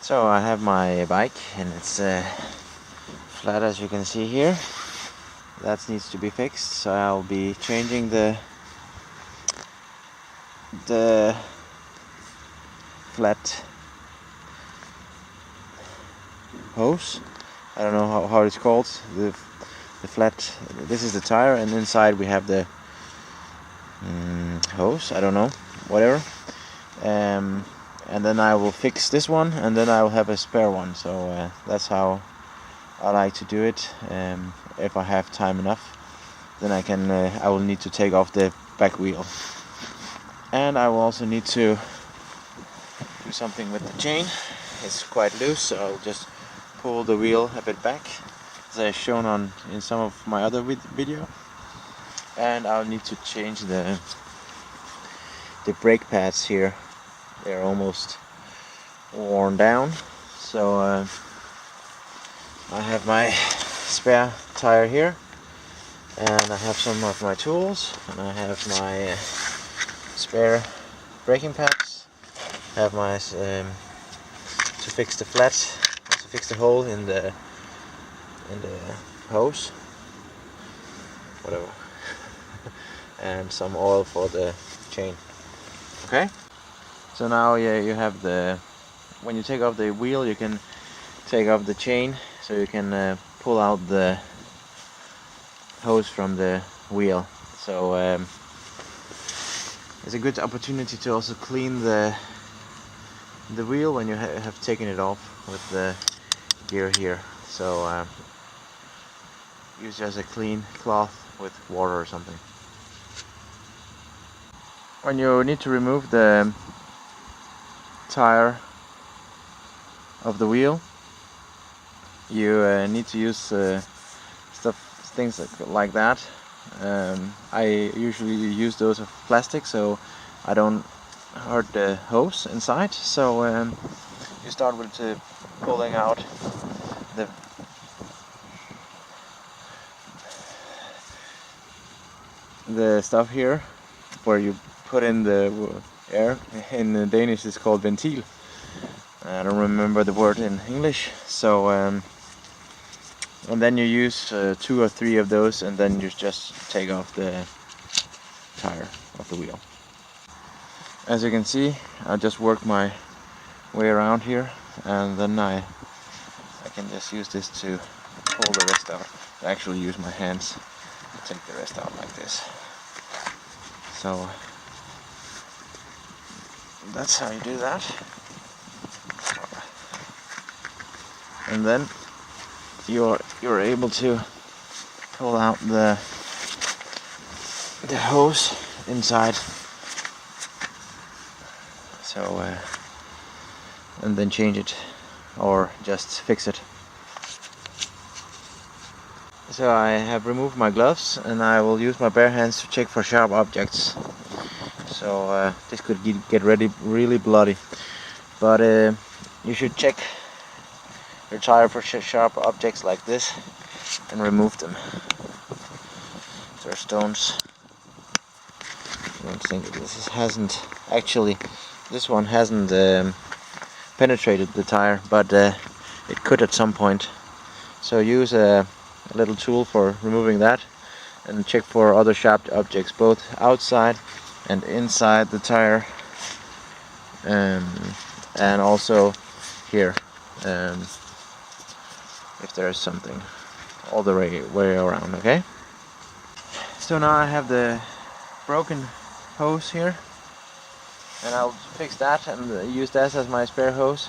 So I have my bike and it's flat, as you can see here. That needs to be fixed, so I'll be changing the flat hose. I don't know how it's called. The flat. This is the tire, and inside we have the hose. I don't know, whatever. And then I will fix this one, and then I will have a spare one. So that's how I like to do it. If I have time enough, then I will need to take off the back wheel, and I will also need to do something with the chain. It's quite loose, so I'll just pull the wheel a bit back, as I've shown in some of my other video. And I'll need to change the brake pads here. They're almost worn down, so I have my spare tire here, and I have some of my tools, and I have my spare braking pads. I have my to fix the flat, to fix the hole in the hose, whatever, and some oil for the chain. Okay. So now you have when you take off the wheel, you can take off the chain, so you can pull out the hose from the wheel. So it's a good opportunity to also clean the wheel when you have taken it off with the gear here. So use just a clean cloth with water or something. When you need to remove the tire of the wheel, you need to use things like that. I usually use those of plastic, so I don't hurt the hose inside. So you start with pulling out the stuff here where you put in the air. In Danish it's called ventil. I don't remember the word in English. So and then you use 2 or 3 of those, and then you just take off the tire of the wheel. As you can see, I just worked my way around here, and then I can just use this to pull the rest out. I actually use my hands to take the rest out like this. So that's how you do that. And then you're able to pull out the hose inside. So and then change it, or just fix it. So I have removed my gloves, and I will use my bare hands to check for sharp objects. So this could get really bloody, but you should check your tire for sharp objects like this and remove them. There are stones. I don't think this one hasn't penetrated the tire, but it could at some point. So use a little tool for removing that, and check for other sharp objects, both outside and inside the tire, and also here, if there is something, all the way around. Okay. So now I have the broken hose here, and I'll fix that and use that as my spare hose,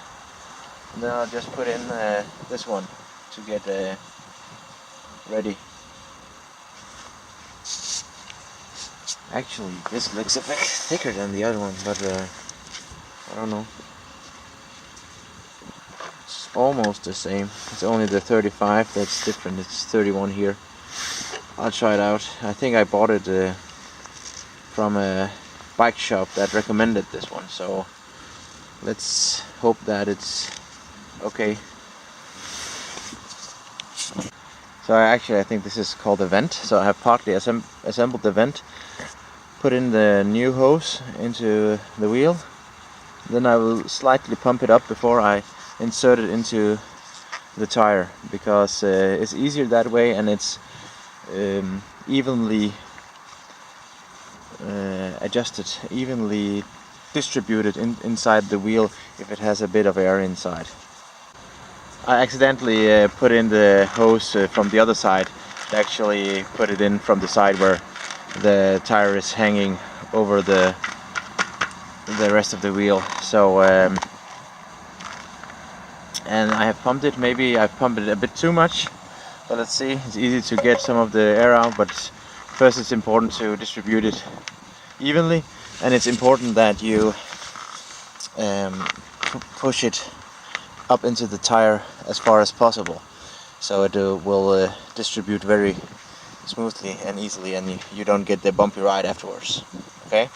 and then I'll just put in this one to get ready. Actually, this looks a bit thicker than the other one, but I don't know. It's almost the same. It's only the 35 that's different. It's 31 here. I'll try it out. I think I bought it from a bike shop that recommended this one, so let's hope that it's okay. So I think this is called a vent. So I have partly assembled the vent, put in the new hose into the wheel, then I will slightly pump it up before I insert it into the tire, because it's easier that way, and it's evenly adjusted, evenly distributed inside the wheel if it has a bit of air inside. I accidentally put in the hose from the other side. I actually put it in from the side where the tire is hanging over the rest of the wheel. So and I have pumped it. Maybe I've pumped it a bit too much, but let's see. It's easy to get some of the air out, but first it's important to distribute it evenly, and it's important that you push it up into the tire as far as possible, so it will distribute very smoothly and easily, and you don't get the bumpy ride afterwards. Okay?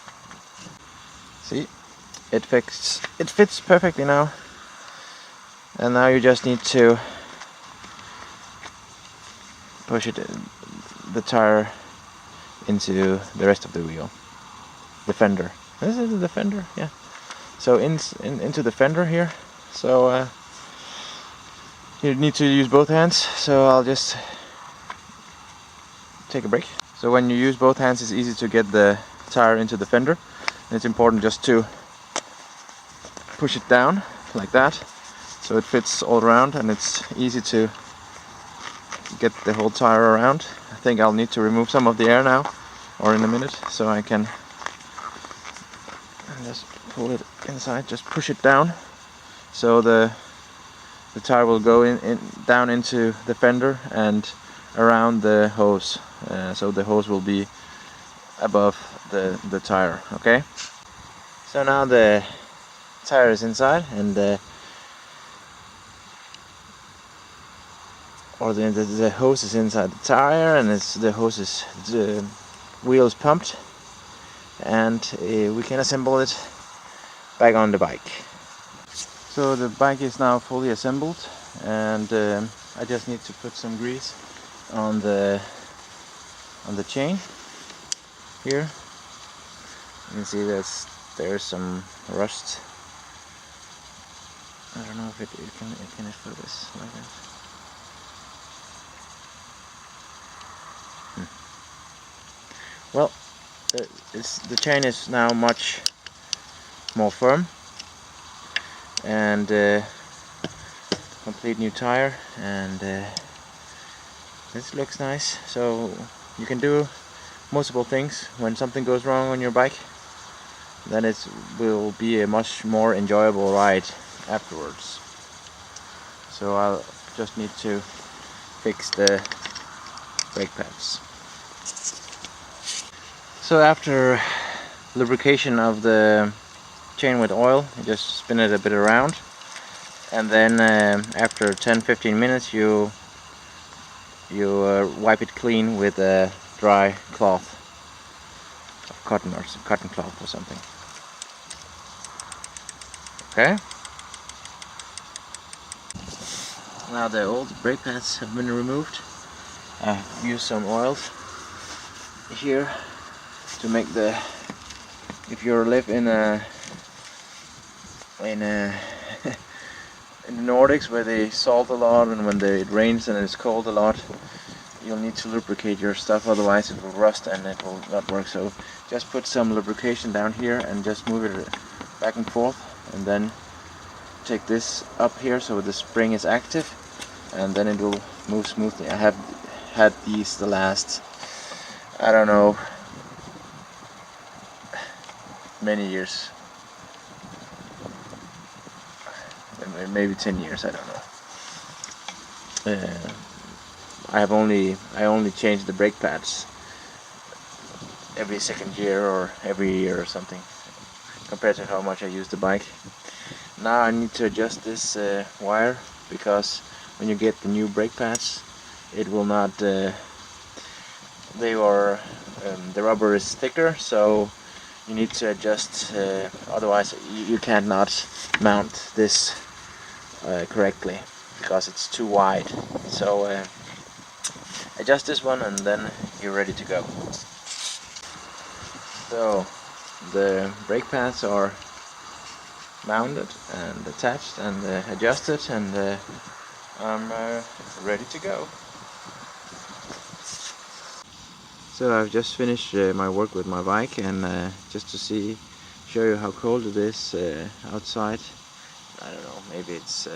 See, it fits perfectly now, and now you just need to push the tire into the rest of the wheel, the fender. Is it the fender? Yeah. So into the fender here. So you need to use both hands, so I'll just take a break. So when you use both hands, it's easy to get the tire into the fender, and it's important just to push it down like that, so it fits all around and it's easy to get the whole tire around. I think I'll need to remove some of the air now, or in a minute, so I can just pull it inside, just push it down, so the tire will go down into the fender and around the hose, so the hose will be above the tire. Okay, so now the tire is inside, and the hose is inside the tire, and the wheel is pumped, and we can assemble it back on the bike. So the bike is now fully assembled, and I just need to put some grease on the chain here. You can see there's some rust. I don't know if it can focus like that. Well, the chain is now much more firm, and complete new tire, and this looks nice. So you can do multiple things. When something goes wrong on your bike, then it will be a much more enjoyable ride afterwards. So I'll just need to fix the brake pads. So after lubrication of the chain with oil, you just spin it a bit around, and then after 10-15 minutes you wipe it clean with a dry cloth of cotton, or cotton cloth or something. Okay, now the old brake pads have been removed. I've used some oils here to make if you live in in the Nordics, where they salt a lot, and when it rains and it's cold a lot, you'll need to lubricate your stuff, otherwise it will rust and it will not work. So just put some lubrication down here and just move it back and forth, and then take this up here so the spring is active, and then it will move smoothly. I have had these the last, I don't know, many years, maybe 10 years, I don't know. I only changed the brake pads every second year or every year or something, compared to how much I use the bike. Now I need to adjust this wire, because when you get the new brake pads, it will not, the rubber is thicker, so you need to adjust, otherwise you cannot mount this correctly, because it's too wide. So adjust this one, and then you're ready to go. So the brake pads are mounted and attached and adjusted, and I'm ready to go. So I've just finished my work with my bike, and just to show you how cold it is outside. I don't know, maybe it's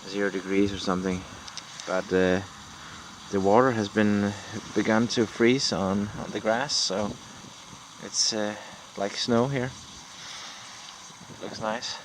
0 degrees or something, but the water has begun to freeze on the grass, so it's like snow here. Looks nice.